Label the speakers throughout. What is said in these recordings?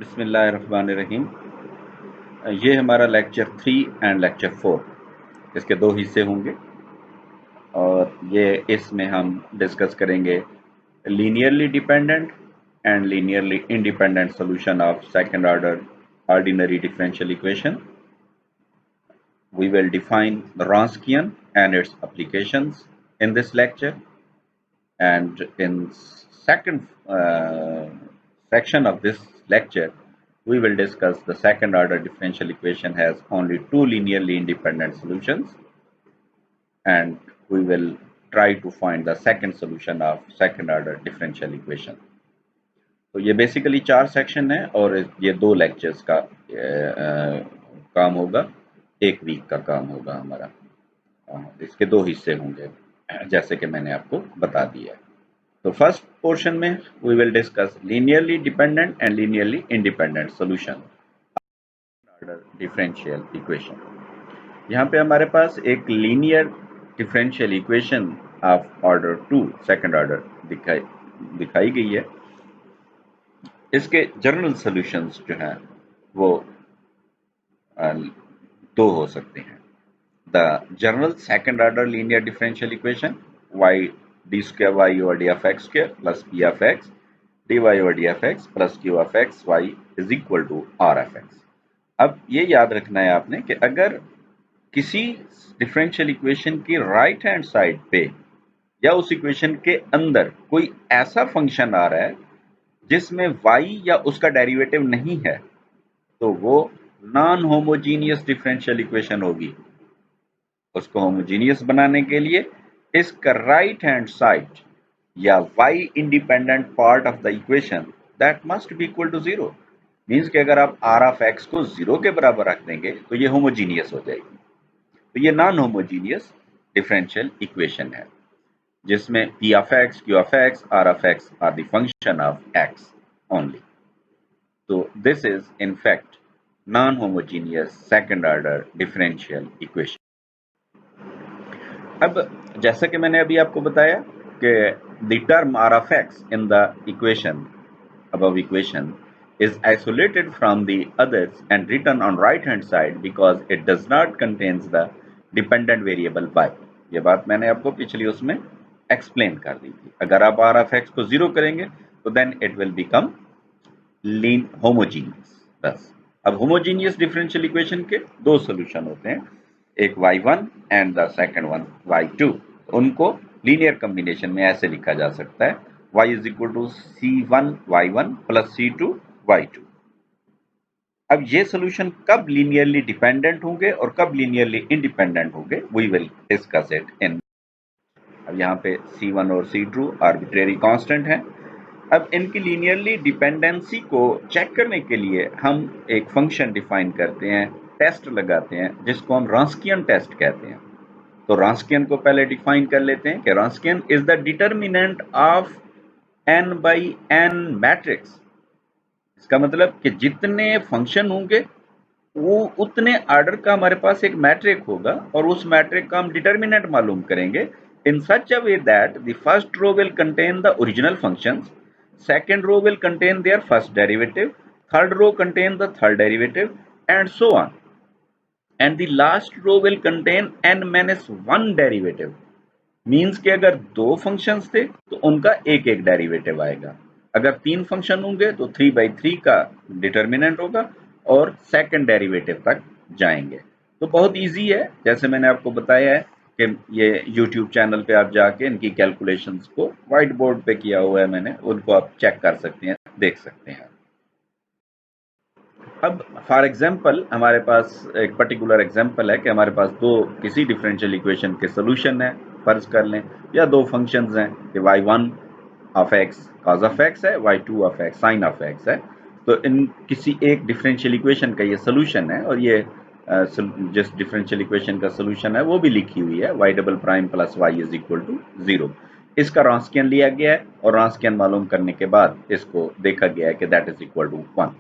Speaker 1: बिस्मिल्लाहिर्रहमानिर्रहीम। ये हमारा लेक्चर 3 एंड लेक्चर 4 इसके दो हिस्से होंगे और ये इसमें हम डिस्कस करेंगे linearly dependent and linearly independent solution of second order ordinary differential equation. We will define the Wronskian and its applications in this lecture, and in second section of this lecture we will discuss the second order differential equation has only two linearly independent solutions, and we will try to find the second solution of second order differential equation. तो ये basically 4 section है और ये 2 lectures का काम होगा, 1 week का काम होगा हमारा. इसके 2 हिस्से होंगे जैसे कि मैंने आपको बता दिया. तो फर्स्ट पोर्शन में we will discuss linearly dependent and linearly independent solution order differential equation. यहाँ पे हमारे पास एक linear differential equation of order 2 second order दिखाई गई है. इसके जनरल सॉल्यूशंस जो हैं वो दो हो सकते हैं. The general second order linear differential equation y d square y over d of x square plus p of x dy over d of x plus q of x y is equal to r of x. अब ये याद रखना है आपने कि अगर किसी differential equation की राइट हैंड साइड पे या उस इक्वेशन के अंदर कोई ऐसा फंक्शन आ रहा है जिसमें y या उसका डेरिवेटिव नहीं है तो वो नॉन होमोजीनियस डिफरेंशियल इक्वेशन होगी. उसको होमोजीनियस बनाने के लिए इसका राइट हैंड साइड या y independent part of the equation that must be equal to 0. Means कि अगर आप r ऑफ x को 0 के बराबर रख देंगे तो ये होमोजीनियस हो जाएगी. तो ये नॉन होमोजीनियस डिफरेंशियल इक्वेशन है जिसमें p of x, q of x, r of x are the function of x only. तो this is in fact non homogeneous second order differential equation. अब जैसा कि मैंने अभी आपको बताया कि the term r of x in the equation above equation is isolated from the others and written on right hand side because it does not contains the dependent variable y. ये बात मैंने आपको पिछली उसमें एक्सप्लेन कर दी थी. अगर आप r of x को 0 करेंगे तो then it will become homogeneous. बस. अब होमोजीनियस डिफरेंशियल इक्वेशन के दो सॉल्यूशन होते हैं, एक y1 and the second one y2. उनको लीनियर कॉम्बिनेशन में ऐसे लिखा जा सकता है y is equal to c1 y1 plus c2 y2. अब ये सॉल्यूशन कब लीनियरली डिपेंडेंट होंगे और कब लीनियरली इंडिपेंडेंट होंगे we will discuss it in. अब यहाँ पे c1 और c2 आर्बिट्रेरी कांस्टेंट हैं. अब इनकी लीनियरली डिपेंडेंसी को चेक करने के लिए हम एक फंक्शन डिफाइन करते हैं, टेस्ट लगाते हैं जिसको हम रॉन्स्कियन टेस्ट कहते हैं. तो रॉन्स्कियन को पहले डिफाइन कर लेते हैं कि Wronskian is the determinant of n by n matrix. इसका मतलब कि जितने फंक्शन होंगे वो उतने ऑर्डर का हमारे पास एक मैट्रिक होगा और उस मैट्रिक का हम डिटरमिनेंट मालूम करेंगे in such a way that the first row will contain the original functions, second row will contain their first derivative, third row contain the third derivative, and so on. And the last row will contain n minus 1 derivative. Means कि अगर दो functions थे तो उनका एक एक derivative आएगा. अगर 3 फंक्शन होंगे तो 3/3 का डिटरमिनेंट होगा और सेकंड डेरिवेटिव तक जाएंगे. तो बहुत इजी है, जैसे मैंने आपको बताया है कि ये YouTube चैनल पे आप जाके इनकी कैलकुलेशंस को व्हाइट बोर्ड पे किया हुआ है मैंने, उनको आप चेक कर सकते हैं, देख सकते हैं. अब फॉर एग्जांपल हमारे पास एक पर्टिकुलर एग्जांपल है कि हमारे पास दो किसी डिफरेंशियल इक्वेशन के सॉल्यूशन है फर्ज कर लें, या दो फंक्शंस हैं कि y1 of x cos of x है, y2 of x sin of x है. तो इन किसी एक डिफरेंशियल इक्वेशन का ये सॉल्यूशन है और ये जिस डिफरेंशियल इक्वेशन का सॉल्यूशन है वो भी लिखी हुई है y double prime plus y is equal to 0. इसका रॉन्स्कियन लिया गया है और रॉन्स्कियन मालूम करने के बाद इसको देखा गया है कि दैट इज इक्वल टू 1.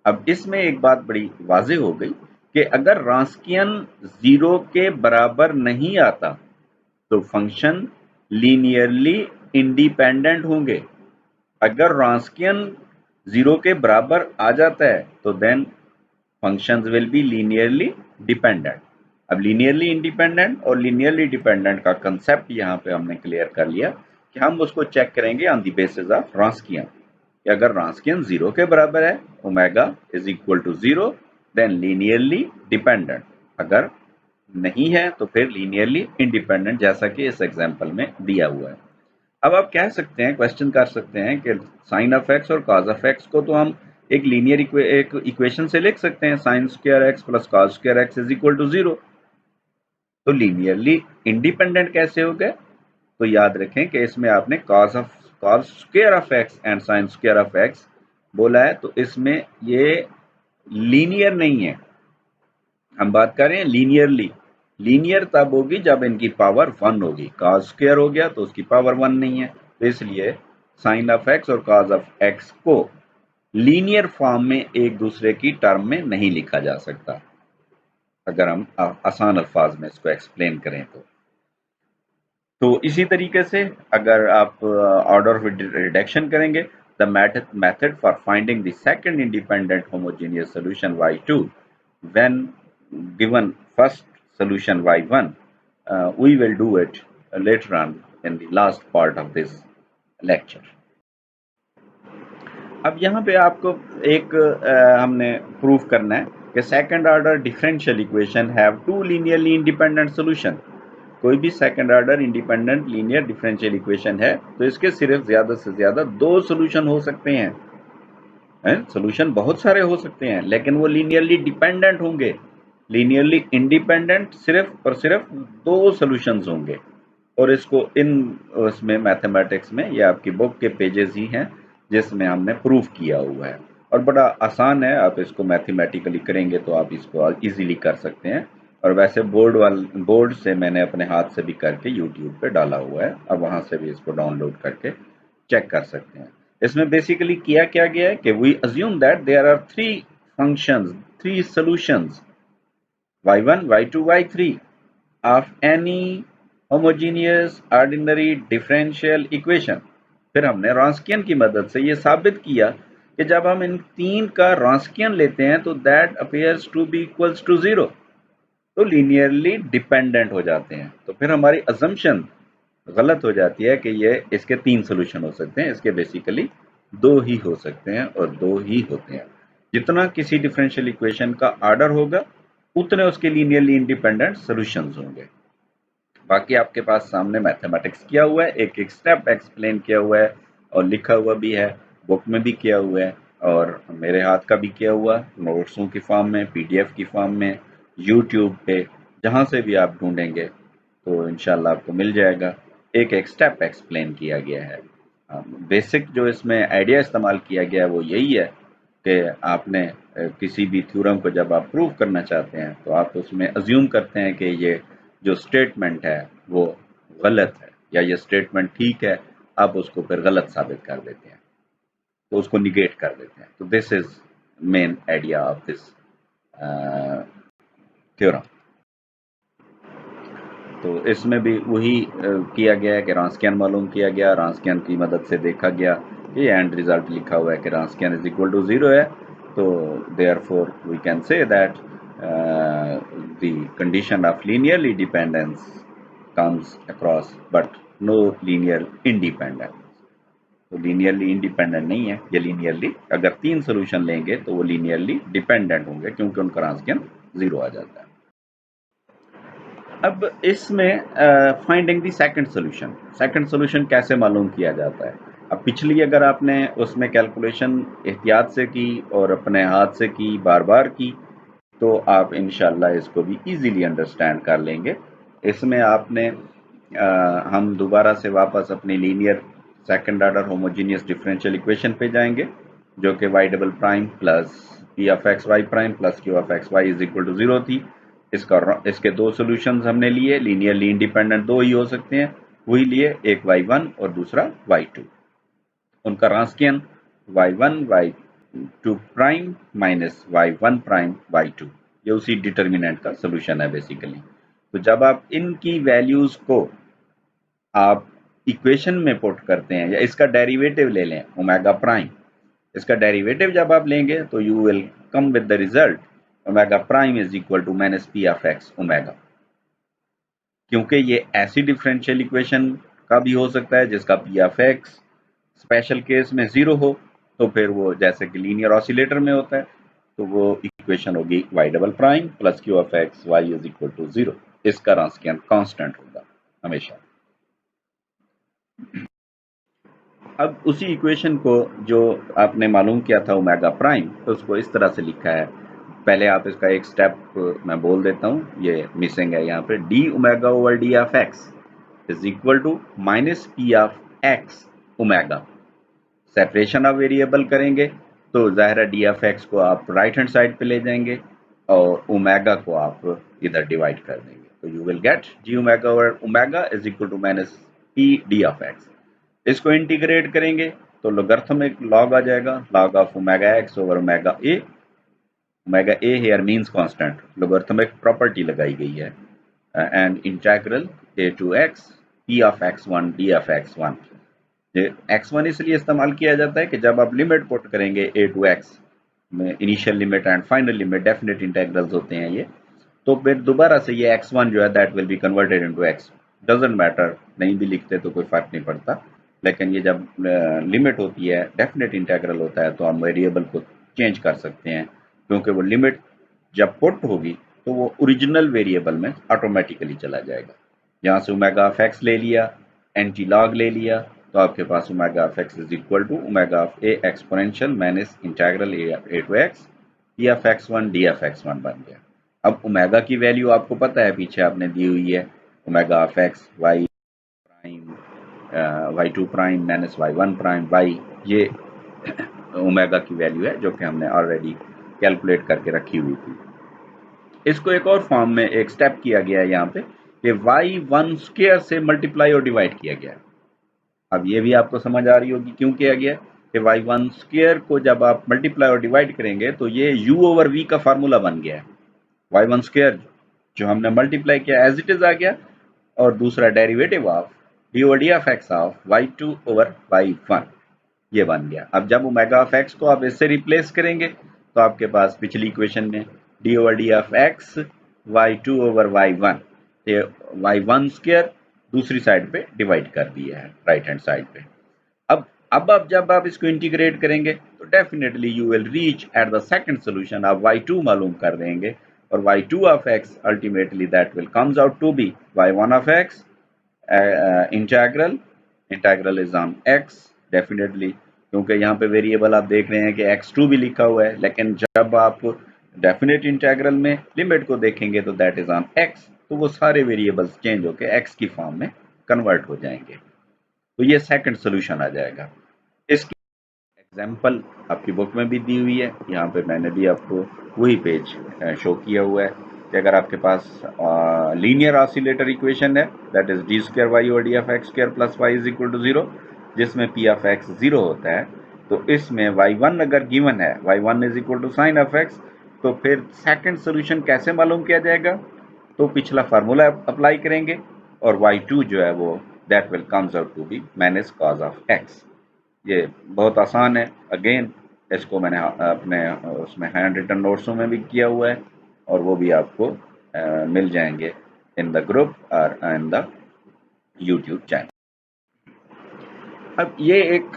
Speaker 1: अब इसमें एक बात बड़ी वाज़ेह हो गई कि अगर रॉन्स्कियन 0 के बराबर नहीं आता तो फंक्शन लीनियरली इंडिपेंडेंट होंगे. अगर रॉन्स्कियन 0 के बराबर आ जाता है तो then functions will be linearly dependent. अब लीनियरली इंडिपेंडेंट और लीनियरली डिपेंडेंट का कंसेप्ट यहाँ पे हमने क्लियर कर लिया कि हम उसको चेक करेंगे on the basis of Wronskian कि अगर रॉन्स्कियन 0 के बराबर है, omega is equal to 0, then linearly dependent. अगर नहीं है तो फिर लीनियरली इंडिपेंडेंट, जैसा कि इस एग्जांपल में दिया हुआ है। अब आप कह सकते हैं, क्वेश्चन कर सकते हैं कि साइन ऑफ एक्स और कॉज ऑफ एक्स को तो हम एक लीनियर एक इक्वेशन से लिख सकते हैं, sine square x plus cos square x is equal to 0। तो लीनियरली इंडिपेंडेंट कैसे हो गए? तो याद रखें कि इसमें आपने cause square of x and sine square of x बोला है, तो इसमें ये लीनियर नहीं है। हम बात कर रहे हैं लीनियरली। लीनियर तब होगी जब इनकी पावर 1 होगी। कॉस स्क्वायर हो गया तो उसकी पावर 1 नहीं है, तो इसलिए साइन ऑफ एक्स और कॉज ऑफ एक्स को लीनियर फॉर्म में एक दूसरे की टर्म में नहीं लिखा जा सकता, अगर हम आसान अल्फाज में इसको एक्सप्लेन करें तो इसी तरीके से अगर आप ऑर्डर ऑफ रिडक्शन करेंगे, the method for finding the second independent homogeneous solution y2 when given first solution y1, we will do it later on in the last part of this lecture. अब यहाँ पे आपको एक हमने proof करना है कि second order differential equation have two linearly independent solution. कोई भी second order independent linear differential equation है तो इसके सिर्फ ज्यादा से ज्यादा दो सॉल्यूशन हो सकते हैं। सॉल्यूशन बहुत सारे हो सकते हैं लेकिन वो लीनियरली डिपेंडेंट होंगे। लीनियरली इंडिपेंडेंट सिर्फ और सिर्फ दो सॉल्यूशंस होंगे। और इसको इन उसमें मैथमेटिक्स में ये आपकी बुक के पेजेस ही हैं जिसमें हमने प्रूफ किया हुआ है, और बड़ा आसान है। आप इसको मैथमेटिकली करेंगे तो आप इसको इजीली कर सकते हैं। और वैसे बोर्ड से मैंने अपने हाथ से भी करके यूट्यूब पे डाला हुआ है, अब वहां से भी इसको डाउनलोड करके चेक कर सकते हैं। इसमें बेसिकली किया क्या गया है कि we assume that there are three functions, three solutions y1 y2 y3 of any homogeneous ordinary differential equation। फिर हमने रॉन्स्कियन की मदद से ये साबित किया कि जब हम इन तीन का रॉन्स्कियन लेते हैं तो that appears to be equals to 0, तो लीनियरली डिपेंडेंट हो जाते हैं। तो फिर हमारी अजम्पशन गलत हो जाती है कि ये इसके तीन सोल्यूशन हो सकते हैं, इसके बेसिकली दो ही हो सकते हैं और दो ही होते हैं। जितना किसी डिफरेंशियल इक्वेशन का ऑर्डर होगा उतने उसके लीनियरली इंडिपेंडेंट सॉल्यूशंस होंगे। बाकी आपके पास सामने मैथमेटिक्स किया हुआ है, एक एक स्टेप एक्सप्लेन किया हुआ है और लिखा हुआ भी है, बुक में भी किया हुआ है और मेरे हाथ का भी किया हुआ, नोट्सों की फॉर्म में, पीडीएफ की फॉर्म में, यूट्यूब पे, जहाँ से भी आप ढूंढेंगे तो इंशाल्लाह आपको मिल जाएगा। एक एक स्टेप एक्सप्लेन किया गया है। बेसिक जो इसमें आइडिया इस्तेमाल किया गया है वो यही है कि आपने किसी भी थ्योरम को जब आप प्रूव करना चाहते हैं तो आप उसमें अज्यूम करते हैं कि ये जो स्टेटमेंट है वो गलत है या ये स्टेटमेंट ठीक है, आप उसको फिर गलत साबित कर देते हैं, तो उसको निगेट कर देते हैं। तो this is main idea of this theorem. तो इसमें भी वही किया गया है कि रॉन्स्कियन मालूम किया गया, रॉन्स्कियन की मदद से देखा गया, ये एंड रिजल्ट लिखा हुआ है कि रॉन्स्कियन इज इक्वल टू 0 है, तो therefore we can say that the condition of linearly dependence comes across but no linear independence. तो लीनियरली इंडिपेंडेंट नहीं है ये, लीनियरली अगर तीन सोल्यूशन लेंगे तो वो लीनियरली डिपेंडेंट होंगे क्योंकि उनका रॉन्स्कियन 0 आ जाता है। अब इसमें फाइंडिंग दी सेकंड सॉल्यूशन कैसे मालूम किया जाता है? अब पिछली अगर आपने उसमें कैलकुलेशन एहतियात से की और अपने हाथ से की, बार बार की, तो आप इंशाल्लाह इसको भी इजीली अंडरस्टैंड कर लेंगे। इसमें आपने हम दोबारा से वापस अपनी linear second order homogeneous differential equation पे जाएंगे जो कि y double prime plus p of x y prime plus q of x y is equal to 0 थी। इसके दो सॉल्यूशंस हमने लिए, लीनियरली इंडिपेंडेंट दो ही हो सकते हैं, वही लिए, एक y1 और दूसरा y2। उनका रॉन्स्कियन y1 y2 prime minus y1 prime y2, ये उसी डिटर्मिनेंट का सॉल्यूशन है बेसिकली। तो जब आप इनकी वैल्यूज को आप इक्वेशन में पुट करते हैं या इसका डेरिवेटिव ले लें ओमेगा प्राइम, इसका डेरिवेटिव जब आप लेंगे तो you will come with the result omega prime is equal to minus p of x omega. क्योंकि ये ऐसी डिफरेंशियल इक्वेशन का भी हो सकता है जिसका P of x special case में 0 हो, तो फिर वो जैसे कि लीनियर ऑसिलेटर में होता है, तो वो इक्वेशन होगी y double prime plus q of x y is equal to 0। इसका रास्कियन कांस्टेंट होगा हमेशा। अब उसी इक्वेशन को जो आपने मालूम किया था ओमेगा प्राइम, तो उसको इस तरह से लिखा है। पहले आप इसका एक स्टेप मैं बोल देता हूँ, ये मिसिंग है यहाँ पे। D omega over d of x is equal to minus p of x omega. Separation of variable करेंगे तो ज़ाहिर है डी ऑफ एक्स को आप राइट हैंड साइड पे ले जाएंगे और ओमेगा को आप इधर डिवाइड कर देंगे, तो you will get g omega over omega is equal to minus p d of x. इसको इंटीग्रेट करेंगे तो लोगरिथमिक लॉग आ जाएगा, log of omega x over omega a. Omega a here means constant, logarithmic property लगाई गई है, and integral a to x p of x1 d of x1। x1 इसलिए इस्तेमाल किया जाता है कि जब आप लिमिट पुट करेंगे a टू x में, initial limit and final limit definite integrals होते हैं ये, तो फिर दोबारा से ये x1 जो है that will be converted into x। Doesn't matter, नहीं भी लिखते तो कोई फर्क नहीं पड़ता, लेकिन ये जब लिमिट होती है, डेफिनेट इंटीग्रल होता है, तो हम वेरिएबल को चेंज कर सकते हैं, क्योंकि वो लिमिट जब पुट होगी तो वो ओरिजिनल वेरिएबल में ऑटोमेटिकली चला जाएगा। यहाँ से ओमेगा ऑफ एक्स ले लिया, एंटी लॉग ले लिया, तो आपके पास omega of x is equal to omega of a exponential minus integral a to x p of x1 d of x1 बन गया। अब ओमेगा की वैल्यू आपको पता है, पीछे आपने दी हुई है, omega of x y prime y two prime minus y one prime y, ये ओमेगा की वैल्यू है जो कि हमने ऑलरेडी कैलकुलेट करके रखी हुई थी। इसको एक और फॉर्म में एक स्टेप किया गया है यहाँ पे कि y1 स्क्वायर से मल्टीप्लाई और डिवाइड किया गया है। अब ये भी आपको समझ आ रही होगी क्यों किया गया कि y1 स्क्वायर को जब आप मल्टीप्लाई और डिवाइड करेंगे तो ये u ओवर v का फार्मूला बन गया है। y1 स्क्वायर जो हमने मल्टीप्लाई किया एज इट इज आ गया, और दूसरा derivative of D over d of x of y2 over y1 ये बन गया। अब जब ओमेगा ऑफ एक्स को आप इससे रिप्लेस करेंगे तो आपके पास पिछली इक्वेशन में D over d of x y2 over y1, ये y1 स्क्वायर दूसरी साइड पे डिवाइड कर दिया है राइट हैंड साइड पे। अब जब आप इसको इंटीग्रेट करेंगे तो definitely you will reach at the second solution. आप y2 मालूम कर देंगे और y2 of x ultimately that will comes out to be y1 of x integral is on x definitely, क्योंकि यहाँ पे वेरिएबल आप देख रहे हैं कि x2 भी लिखा हुआ है, लेकिन जब आप डेफिनेट इंटीग्रल में लिमिट को देखेंगे तो दैट इज ऑन x, तो वो सारे वेरिएबल्स चेंज होकर x की फॉर्म में कन्वर्ट हो जाएंगे, तो ये सेकंड सॉल्यूशन आ जाएगा। इसकी एग्जांपल आपकी बुक में भी दी हुई है, यहाँ पे मैंने भी आपको वही पेज शो किया हुआ है कि अगर आपके पास लीनियर ऑसिलेटर इक्वेशन है that is d square y और d of x square plus y is equal to 0, जिसमें पी ऑफ एक्स 0 होता है, तो इसमें y1 अगर गिवन है y1 is equal to sine of x, तो फिर सेकंड सॉल्यूशन कैसे मालूम किया जाएगा, तो पिछला फार्मूला अप्लाई करेंगे और y2 जो है वो that will comes out to be minus cos of x. ये बहुत आसान है, अगेन इसको मैंने अपने उसमें हैंड रिटन नोट्सों में भी किया हुआ है और वो भी आपको मिल जाएंगे इन द ग्रुप और इन द यूट्यूब चैनल। अब ये एक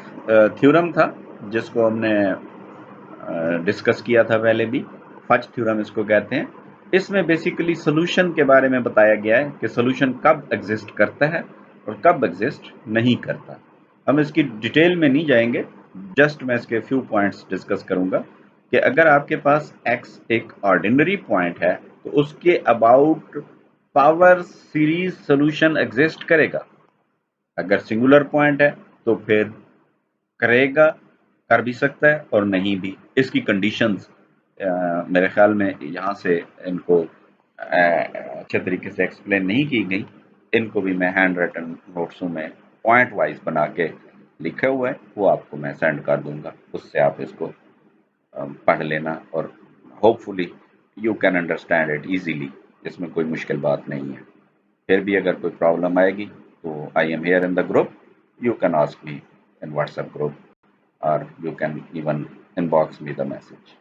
Speaker 1: थ्योरम था जिसको हमने डिस्कस किया था पहले भी, फज थ्योरम इसको कहते हैं। इसमें बेसिकली सोल्यूशन के बारे में बताया गया है कि सोल्यूशन कब एग्जिस्ट करता है और कब एग्जिस्ट नहीं करता। हम इसकी डिटेल में नहीं जाएंगे, जस्ट मैं इसके फ्यू पॉइंट्स डिस्कस करूंगा कि अगर आपके पास x एक ऑर्डिनरी पॉइंट है तो उसके about power series solution exist करेगा। अगर सिंगुलर पॉइंट है तो फिर करेगा, कर भी सकता है और नहीं भी। इसकी कंडीशंस मेरे ख्याल में यहाँ से इनको अच्छे तरीके से एक्सप्लेन नहीं की गई, इनको भी मैं हैंड रिटन नोट्सों में पॉइंट वाइज बना के लिखा हुआ है, वो आपको मैं सेंड कर दूंगा, उससे आप इसको पढ़ लेना और hopefully you can understand it easily, इसमें कोई मुश्किल बात नहीं है। फिर भी अगर कोई प्रॉब्लम आएगी तो I am here in the group, you can ask me in WhatsApp group. or you can even inbox me the message.